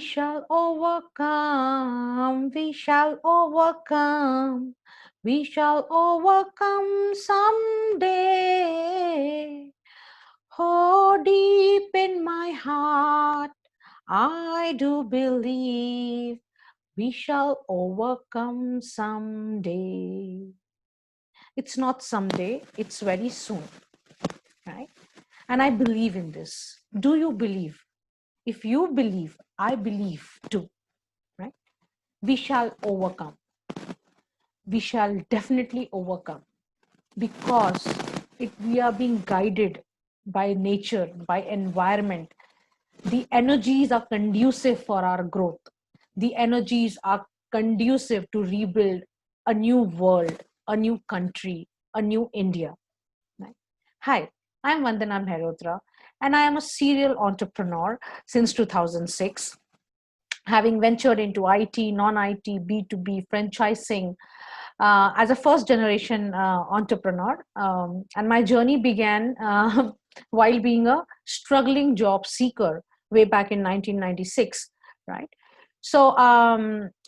shall overcome, we shall overcome, we shall overcome someday. Oh, deep in my heart, I do believe we shall overcome someday. It's not someday, it's very soon, right? And I believe in this. Do you believe? If you believe, I believe too, right? We shall overcome. We shall definitely overcome because we are being guided by nature, by environment. The energies are conducive for our growth. The energies are conducive to rebuild a new world, a new country, a new India. Right? Hi, I'm Vandana Mehrotra, and I am a serial entrepreneur since 2006, having ventured into IT, non-IT, B2B, franchising as a first generation entrepreneur. And my journey began while being a struggling job seeker way back in 1996, right? So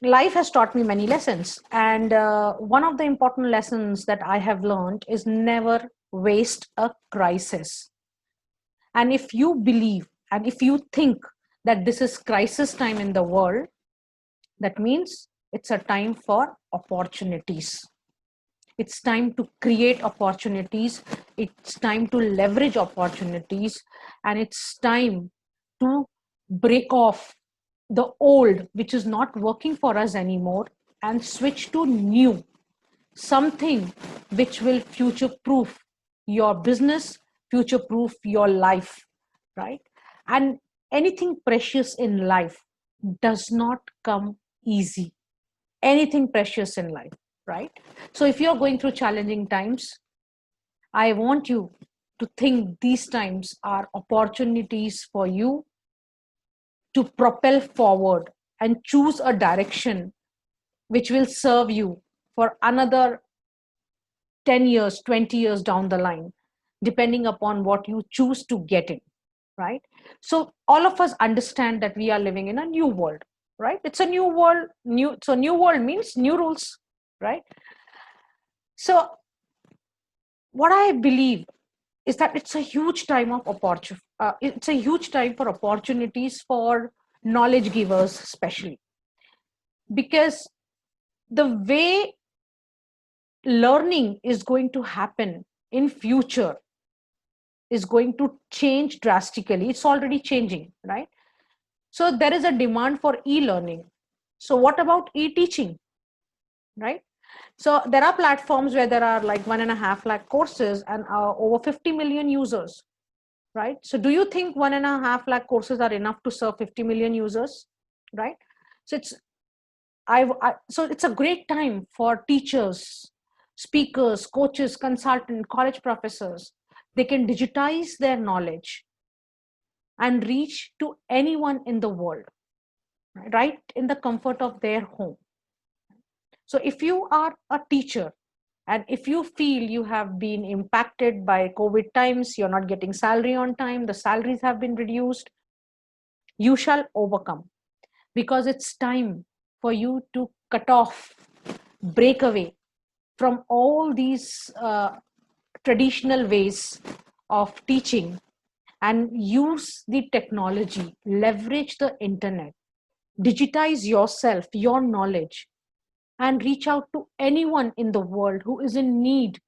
life has taught me many lessons. And one of the important lessons that I have learned is never waste a crisis. And if you believe and if you think that this is crisis time in the world, that means it's a time for opportunities. It's time to create opportunities. It's time to leverage opportunities. And it's time to break off the old, which is not working for us anymore, and switch to new, something which will future proof your business, future proof your life, right? And anything precious in life does not come easy. Anything precious in life, right? So if you're going through challenging times, I want you to think these times are opportunities for you to propel forward and choose a direction which will serve you for another 10 years, 20 years down the line, depending upon what you choose to get in, right? So all of us understand that we are living in a new world, right? It's a new world. So new world means new rules, right? So what I believe is that it's a huge time of opportunity. It's a huge time for opportunities for knowledge givers, especially because the way learning is going to happen in future is going to change drastically. It's already changing, right? So there is a demand for e-learning. So what about e-teaching, right? So there are platforms where there are like 1.5 lakh courses and over 50 million users, right? So do you think 1.5 lakh courses are enough to serve 50 million users, right? So so it's a great time for teachers, speakers, coaches, consultants, college professors. They can digitize their knowledge and reach to anyone in the world, right in the comfort of their home. So if you are a teacher and if you feel you have been impacted by COVID times, you're not getting salary on time, the salaries have been reduced, you shall overcome, because it's time for you to cut off, break away from all these traditional ways of teaching and use the technology, leverage the internet, digitize yourself, your knowledge, and reach out to anyone in the world who is in need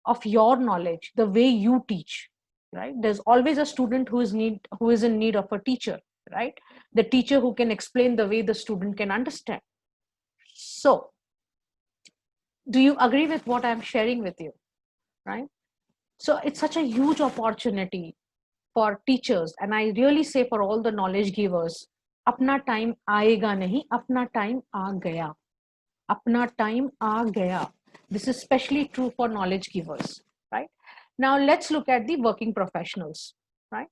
of your knowledge, the way you teach, right? There's always a student who is in need of a teacher, right? The teacher who can explain the way the student can understand. So do you agree with what I'm sharing with you, right? So it's such a huge opportunity for teachers, and I really say for all the knowledge givers, अपना time आएगा नहीं, अपना time आ गया. Apna time aa gaya. This is especially true for knowledge givers, right? Now let's look at the working professionals, right?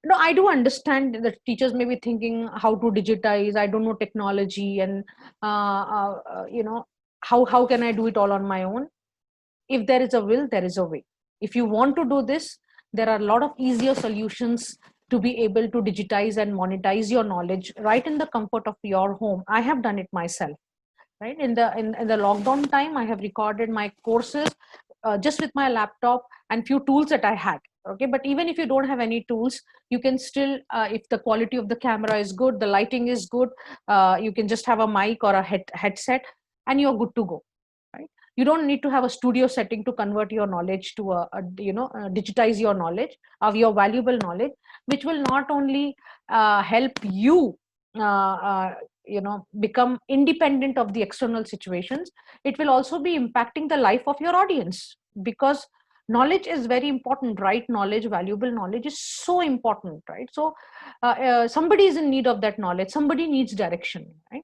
No, I do understand that teachers may be thinking how to digitize. I don't know technology, and how can I do it all on my own? If there is a will, there is a way. If you want to do this, there are a lot of easier solutions to be able to digitize and monetize your knowledge right in the comfort of your home. I have done it myself, right? In the lockdown time, I have recorded my courses just with my laptop and few tools that I had. Okay, but even if you don't have any tools, you can still, if the quality of the camera is good, the lighting is good, you can just have a mic or a headset, and you're good to go, right? You don't need to have a studio setting to convert your knowledge to digitize your knowledge of your valuable knowledge, which will not only help you become independent of the external situations, it will also be impacting the life of your audience, because knowledge is very important, right? Knowledge, valuable knowledge is so important, right? So somebody is in need of that knowledge, somebody needs direction, right?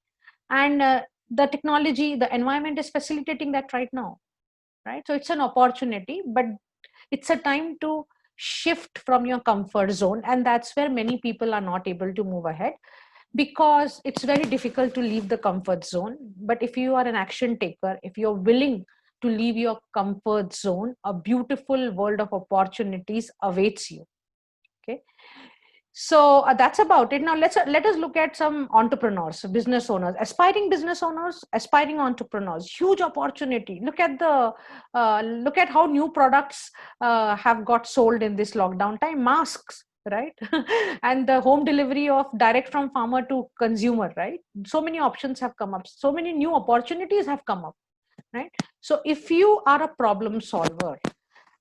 And the technology, the environment is facilitating that right now, right? So it's an opportunity, but it's a time to shift from your comfort zone, and that's where many people are not able to move ahead, because it's very difficult to leave the comfort zone. But if you are an action taker, if you're willing to leave your comfort zone, a beautiful world of opportunities awaits you. Okay, so that's about it. Now let us look at some entrepreneurs, business owners, aspiring business owners, aspiring entrepreneurs. Huge opportunity. Look at how new products have got sold in this lockdown time. Masks, right? And the home delivery of direct from farmer to consumer, right? So many options have come up, so many new opportunities have come up, right? So if you are a problem solver,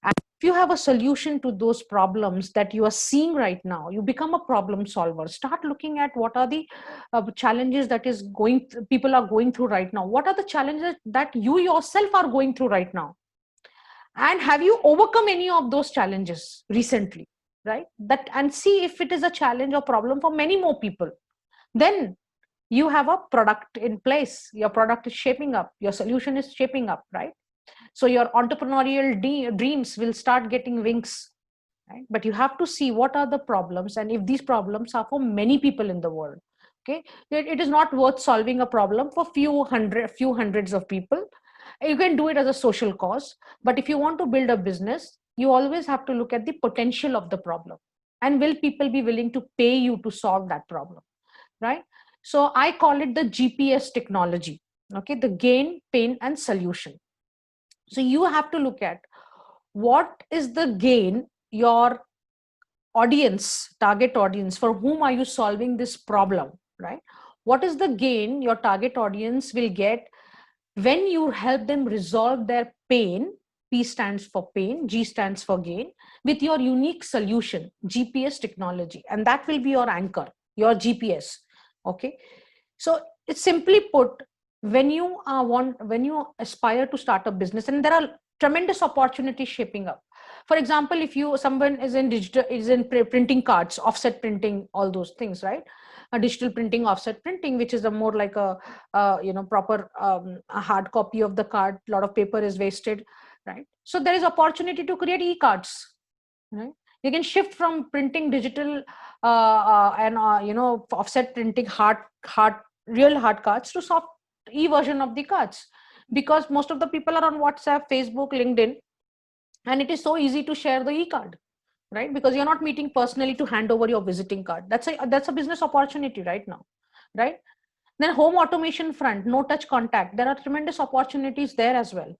and if you have a solution to those problems that you are seeing right now, you become a problem solver. Start looking at what are the challenges that is people are going through right now. What are the challenges that you yourself are going through right now? And have you overcome any of those challenges recently, right? That, and see if it is a challenge or problem for many more people. Then you have a product in place. Your product is shaping up. Your solution is shaping up, right? So your entrepreneurial dreams will start getting wings, right? But you have to see what are the problems, and if these problems are for many people in the world. Okay, it is not worth solving a problem for few hundreds of people. You can do it as a social cause, but if you want to build a business, you always have to look at the potential of the problem, and will people be willing to pay you to solve that problem, right? So I call it the GPS technology. Okay, the gain, pain, and solution. So you have to look at what is the gain your audience, target audience, for whom are you solving this problem, right? What is the gain your target audience will get when you help them resolve their pain? P stands for pain, G stands for gain, with your unique solution, GPS technology, and that will be your anchor, your GPS. Okay, so it's simply put, when you when you aspire to start a business, and there are tremendous opportunities shaping up. For example, if someone is in printing cards, offset printing, all those things, right? A digital printing, offset printing, which is a more like a proper a hard copy of the card. A lot of paper is wasted, right? So there is opportunity to create e-cards, right? You can shift from printing digital and offset printing hard real hard cards to soft e-version of the cards, because most of the people are on WhatsApp, Facebook, LinkedIn, and it is so easy to share the e-card, right? Because you're not meeting personally to hand over your visiting card. That's a business opportunity right now, right? Then home automation front, no touch contact, there are tremendous opportunities there as well,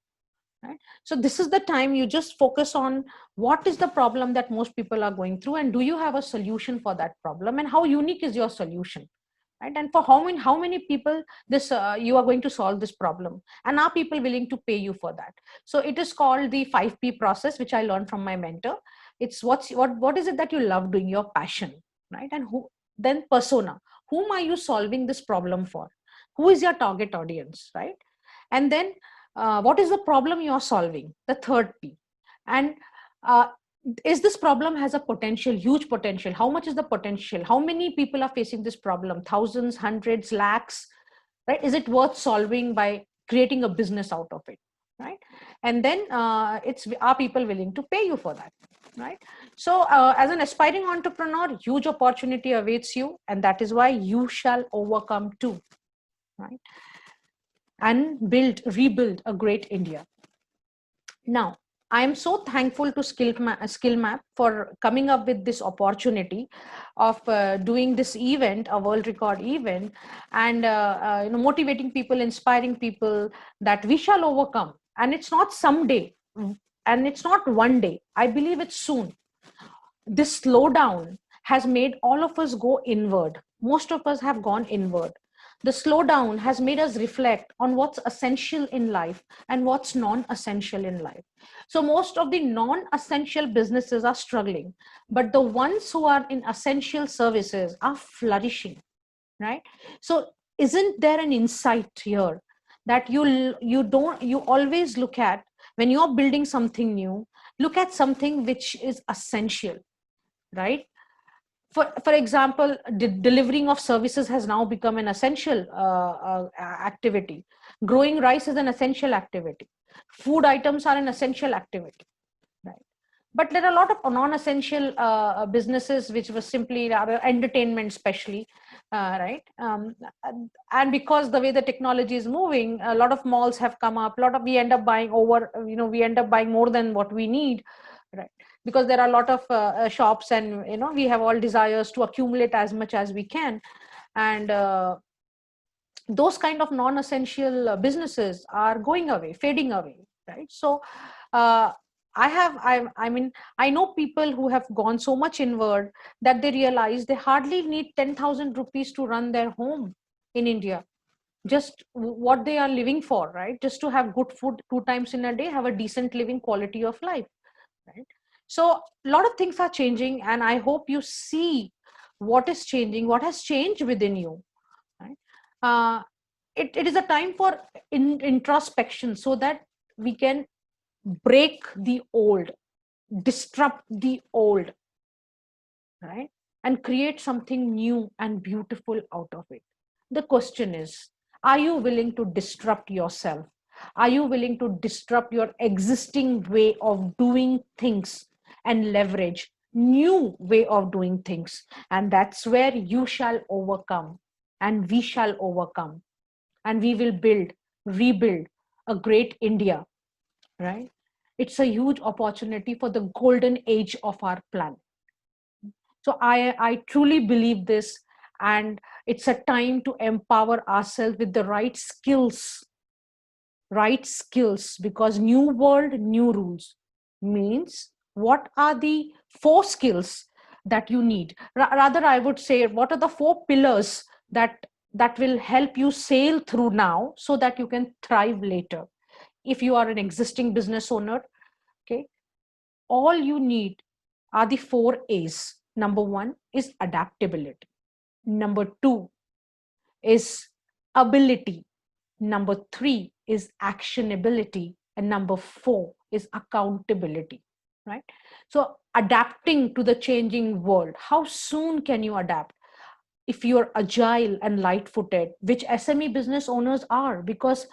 right? So this is the time you just focus on what is the problem that most people are going through, and do you have a solution for that problem, and how unique is your solution, right? And for how many people this you are going to solve this problem, and are people willing to pay you for that? So it is called the 5P process, which I learned from my mentor. It's what is it that you love doing, your passion, right? And then persona, whom are you solving this problem for? Who is your target audience, right? And then what is the problem you are solving, the third P? And uh, is this problem has a potential, huge potential? How much is the potential? How many people are facing this problem? Thousands, hundreds, lakhs, right? Is it worth solving by creating a business out of it, right? And then are people willing to pay you for that, right? So as an aspiring entrepreneur, huge opportunity awaits you, and that is why you shall overcome too, right? And rebuild a great India. Now, I am so thankful to Skillmap for coming up with this opportunity of doing this event, a world record event, and motivating people, inspiring people that we shall overcome. And it's not someday, and it's not one day. I believe it's soon. This slowdown has made all of us go inward. Most of us have gone inward. The slowdown has made us reflect on what's essential in life and what's non-essential in life. So most of the non-essential businesses are struggling, but the ones who are in essential services are flourishing, right? So isn't there an insight here that you always look at, when you're building something new, look at something which is essential, right? For example, delivering of services has now become an essential activity. Growing rice is an essential activity. Food items are an essential activity, right? But there are a lot of non-essential businesses which were simply entertainment, especially, right? And because the way the technology is moving, a lot of malls have come up. A lot of we end up buying more than what we need, right? Because there are a lot of shops, and we have all desires to accumulate as much as we can, and those kind of non-essential businesses are going away, fading away, right? So uh, I know people who have gone so much inward that they realize they hardly need 10,000 rupees to run their home in India. Just what they are living for, right? Just to have good food 2 times in a day, have a decent living quality of life, right? So a lot of things are changing, and I hope you see what is changing, what has changed within you, right? It is a time for introspection, so that we can break the old, disrupt the old, right? And create something new and beautiful out of it. The question is, are you willing to disrupt yourself? Are you willing to disrupt your existing way of doing things and leverage new way of doing things? And that's where you shall overcome, and we shall overcome, and we will rebuild a great India, right? It's a huge opportunity for the golden age of our planet. So I truly believe this, and it's a time to empower ourselves with the right skills, because new world, new rules means, what are the 4 skills that you need? Rather, I would say, what are the 4 pillars that will help you sail through now, so that you can thrive later? If you are an existing business owner, okay, all you need are the 4 A's. Number 1 is adaptability. Number 2 is ability. Number 3 is actionability. And number 4 is accountability, right? So adapting to the changing world, how soon can you adapt? If you're agile and light-footed, which SME business owners are, because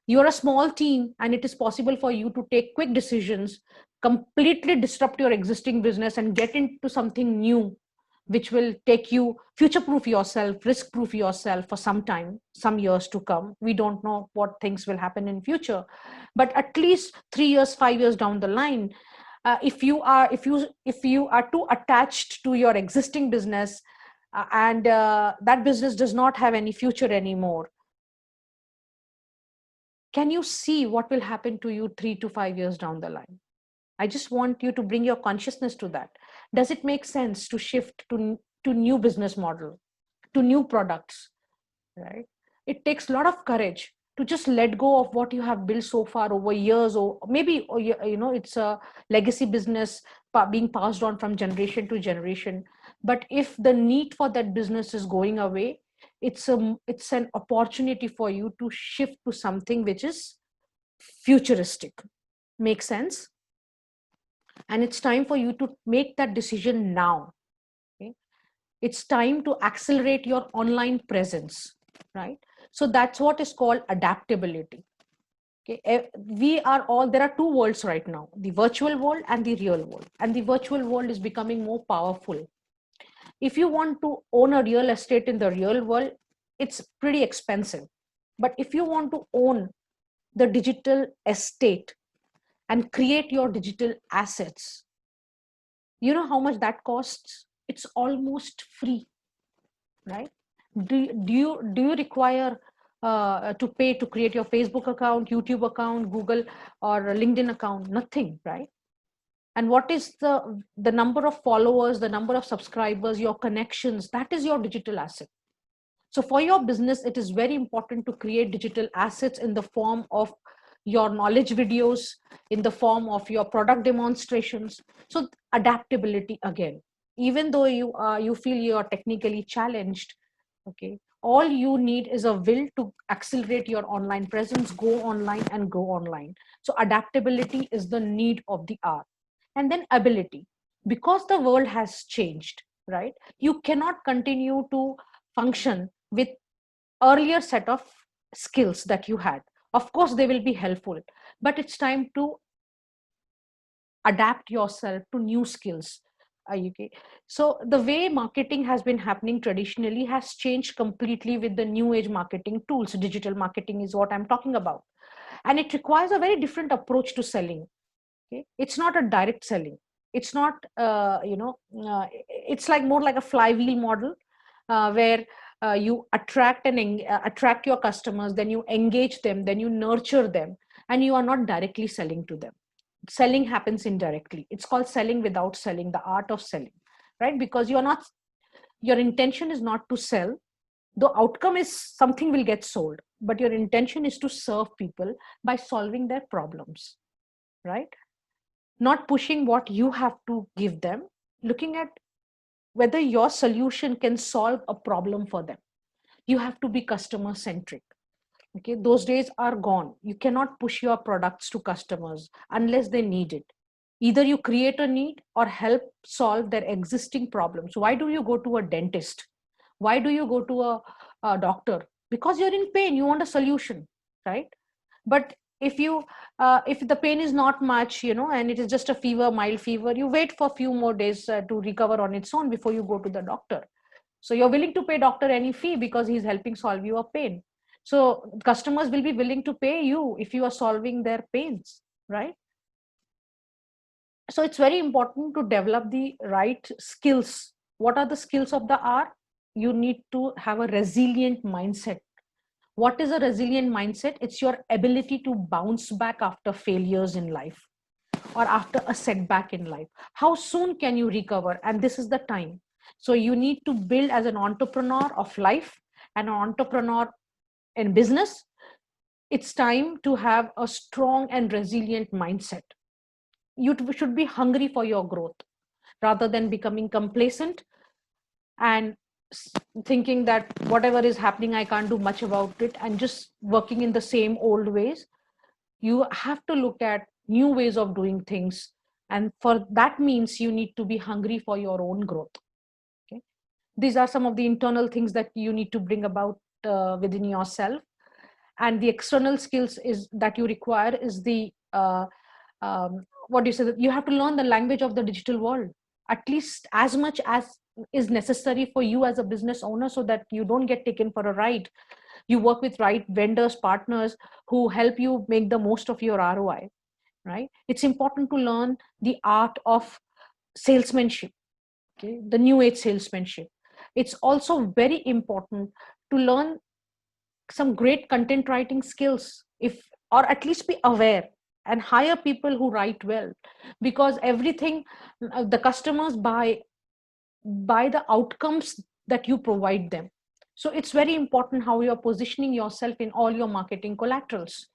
you're a small team and it is possible for you to take quick decisions, completely disrupt your existing business and get into something new, which will take you future proof yourself, risk proof yourself for some time, some years to come. We don't know what things will happen in future, but at least 3 years, 5 years down the line, if you are too attached to your existing business, and that business does not have any future anymore, can you see what will happen to you 3 to 5 years down the line? I just want you to bring your consciousness to that. Does it make sense to shift to new business model, to new products, right? It takes a lot of courage to just let go of what you have built so far over years, or maybe it's a legacy business being passed on from generation to generation. But if the need for that business is going away, it's an opportunity for you to shift to something which is futuristic. Make sense? And it's time for you to make that decision now. Okay? It's time to accelerate your online presence, right? So that's what is called adaptability. Okay, there are 2 worlds right now, the virtual world and the real world, and the virtual world is becoming more powerful. If you want to own a real estate in the real world, it's pretty expensive. But if you want to own the digital estate and create your digital assets. You know how much that costs? It's almost free, right? Do you require to pay to create your Facebook account, YouTube account, Google or LinkedIn account? Nothing, right? And what is the number of followers, the number of subscribers, your connections? That is your digital asset. So for your business, it is very important to create digital assets in the form of your knowledge videos, in the form of your product demonstrations. So adaptability again, even though you feel you are technically challenged, okay, all you need is a will to accelerate your online presence, go online and go online. So adaptability is the need of the hour. And then ability, because the world has changed, right? You cannot continue to function with earlier set of skills that you had. Of course they will be helpful, but it's time to adapt yourself to new skills. Okay. So the way marketing has been happening traditionally has changed completely with the new age marketing tools. Digital marketing is what I'm talking about, and it requires a very different approach to selling. Okay, it's not a direct selling. It's not it's like more like a flywheel model, where you attract your customers, then you engage them, then you nurture them, and you are not directly selling to them. Selling happens indirectly. It's called selling without selling, the art of selling, right? Because your intention is not to sell. The outcome is something will get sold, but your intention is to serve people by solving their problems, right? Not pushing what you have to give them, looking at whether your solution can solve a problem for them. You have to be customer centric. Okay, those days are gone. You cannot push your products to customers unless they need it. Either you create a need or help solve their existing problems. Why do you go to a dentist? Why do you go to a doctor? Because you're in pain, you want a solution, right? But if the pain is not much, and it is just a fever, mild fever, you wait for a few more days to recover on its own before you go to the doctor. So you're willing to pay doctor any fee because he's helping solve your pain. So customers will be willing to pay you if you are solving their pains, right? So it's very important to develop the right skills. What are the skills of the hour? You need to have a resilient mindset. What is a resilient mindset? It's your ability to bounce back after failures in life or after a setback in life. How soon can you recover? And this is the time. So you need to build as an entrepreneur of life and an entrepreneur in business. It's time to have a strong and resilient mindset. You should be hungry for your growth rather than becoming complacent and thinking that whatever is happening, I can't do much about it, and just working in the same old ways. You have to look at new ways of doing things. And for that means you need to be hungry for your own growth. Okay. These are some of the internal things that you need to bring about within yourself. And the external skills is that you require is the what do you say, that you have to learn the language of the digital world at least as much as is necessary for you as a business owner, so that you don't get taken for a ride. You work with right vendors, partners who help you make the most of your ROI, right? It's important to learn the art of salesmanship, okay, the new age salesmanship. It's also very important to learn some great content writing skills, if or at least be aware and hire people who write well, because everything the customers buy the outcomes that you provide them. So it's very important how you are positioning yourself in all your marketing collaterals.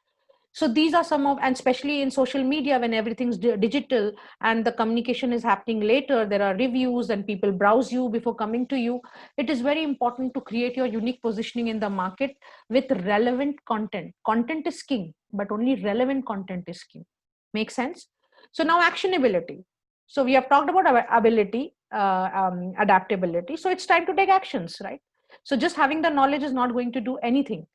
So these are some of, and especially in social media when everything's digital and the communication is happening later, there are reviews and people browse you before coming to you. It is very important to create your unique positioning in the market with relevant content. Content is king, but only relevant content is king. Make sense? So now actionability. So we have talked about our ability, adaptability. So it's time to take actions, right? So just having the knowledge is not going to do anything,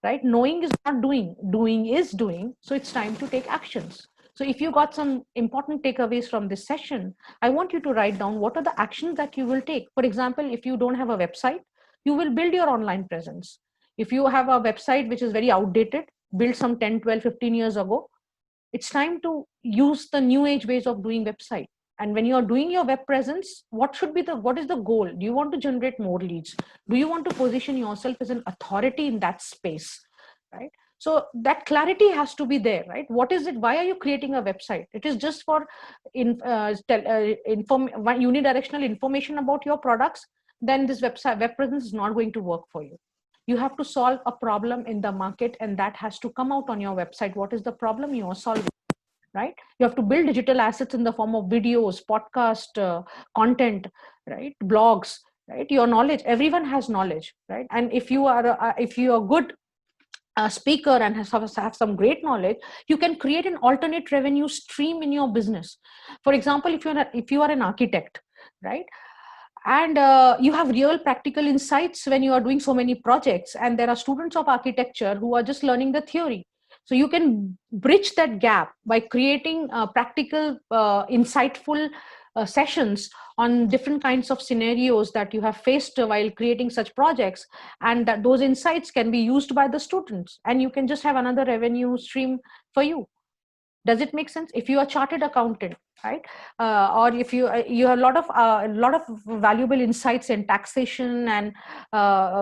right? Knowing is not doing, doing is doing. So it's time to take actions. So if you got some important takeaways from this session, I want you to write down what are the actions that you will take. For example, if you don't have a website, you will build your online presence. If you have a website which is very outdated, built some 10, 12, 15 years ago, It's time to use the new age ways of doing website. And when you are doing your web presence, what is the goal? Do you want to generate more leads? Do you want to position yourself as an authority in that space, right? So that clarity has to be there, right? What is it? Why are you creating a website? It is just for unidirectional information about your products. Then this web presence is not going to work for you. You have to solve a problem in the market, and that has to come out on your website. What is the problem you are solving, right? You have to build digital assets in the form of videos, podcast, content, right? Blogs, right? Your knowledge, everyone has knowledge, right? And if you are good speaker and have some great knowledge, you can create an alternate revenue stream in your business. For example, if you are an architect, right, and you have real practical insights when you are doing so many projects, and there are students of architecture who are just learning the theory, so you can bridge that gap by creating practical insightful sessions on different kinds of scenarios that you have faced while creating such projects, and that those insights can be used by the students, and you can just have another revenue stream for you. Does it make sense? If you are chartered accountant, right, or if you have a lot of valuable insights in taxation and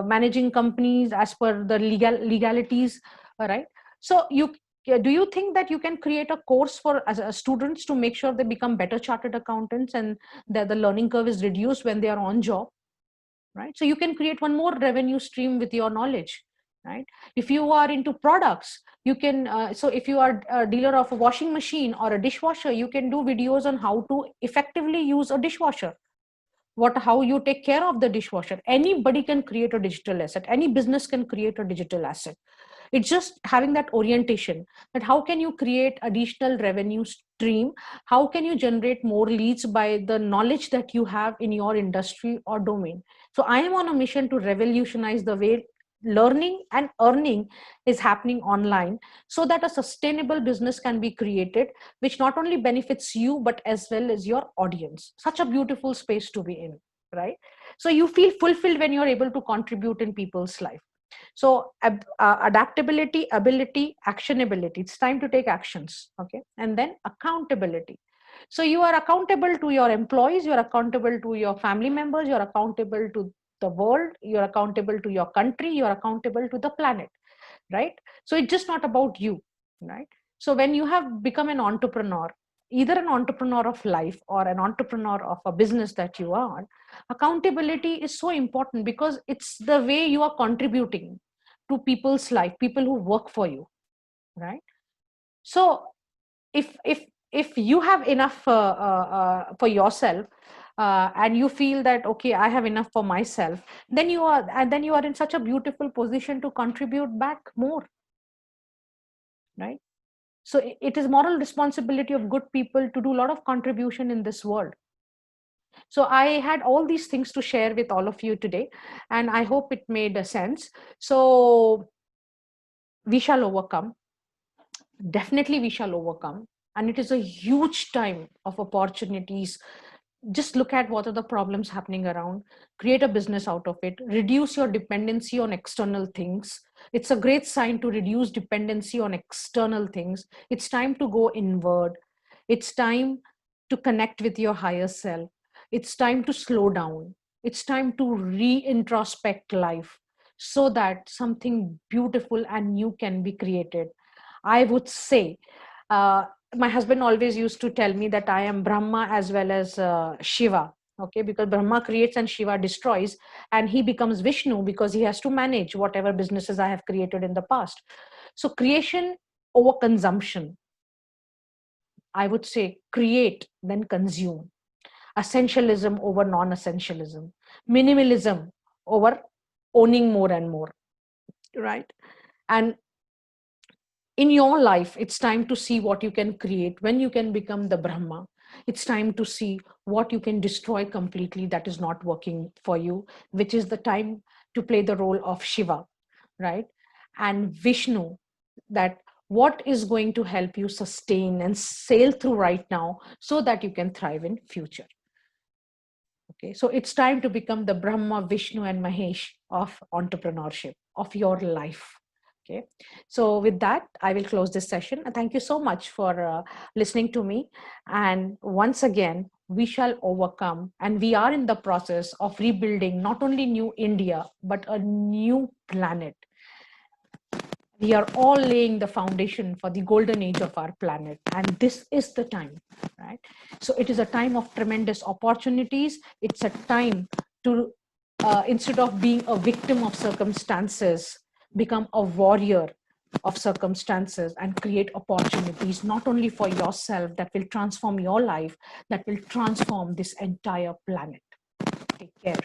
managing companies as per the legalities, right? So do you think that you can create a course for students to make sure they become better chartered accountants, and that the learning curve is reduced when they are on job, right? So you can create one more revenue stream with your knowledge, right? If you are into products, you can so if you are a dealer of a washing machine or a dishwasher, you can do videos on how to effectively use a dishwasher, how you take care of the dishwasher. Anybody can create a digital asset, any business can create a digital asset. It's just having that orientation, that how can you create additional revenue stream, how can you generate more leads by the knowledge that you have in your industry or domain. So I am on a mission to revolutionize the way learning and earning is happening online, so that a sustainable business can be created, which not only benefits you but as well as your audience. Such a beautiful space to be in, right? So you feel fulfilled when you're able to contribute in people's life. So adaptability, ability, actionability. It's time to take actions. Okay. And then accountability. So you are accountable to your employees, you're accountable to your family members, you're accountable to the world, you're accountable to your country, you're accountable to the planet, right? So it's just not about you, right? So when you have become an entrepreneur, either an entrepreneur of life or an entrepreneur of a business that you are, accountability is so important, because it's the way you are contributing to people's life, people who work for you, right? So if you have enough for yourself, and you feel that okay, I have enough for myself, then you are in such a beautiful position to contribute back more, right? So it is moral responsibility of good people to do a lot of contribution in this world. So I had all these things to share with all of you today, and I hope it made a sense. So we shall overcome. Definitely we shall overcome. And it is a huge time of opportunities. Just look at what are the problems happening around, create a business out of it, reduce your dependency on external things. It's a great sign to reduce dependency on external things. It's time to go inward. It's time to connect with your higher self. It's time to slow down. It's time to re-introspect life, so that something beautiful and new can be created. I would say, my husband always used to tell me that I am Brahma as well as Shiva. Okay, because Brahma creates and Shiva destroys, and he becomes Vishnu because he has to manage whatever businesses I have created in the past. So, creation over consumption. I would say create, then consume. Essentialism over non essentialism. Minimalism over owning more and more. Right. And in your life, it's time to see what you can create when you can become the Brahma. It's time to see what you can destroy completely that is not working for you, which is the time to play the role of Shiva, right? And Vishnu, that what is going to help you sustain and sail through right now so that you can thrive in future. Okay, so it's time to become the Brahma, Vishnu, and Mahesh of entrepreneurship, of your life. Okay, so with that, I will close this session. Thank you so much for listening to me. And once again, we shall overcome. And we are in the process of rebuilding not only new India, but a new planet. We are all laying the foundation for the golden age of our planet. And this is the time, right? So it is a time of tremendous opportunities. It's a time to, instead of being a victim of circumstances, become a warrior of circumstances and create opportunities, not only for yourself, that will transform your life, that will transform this entire planet. Take care.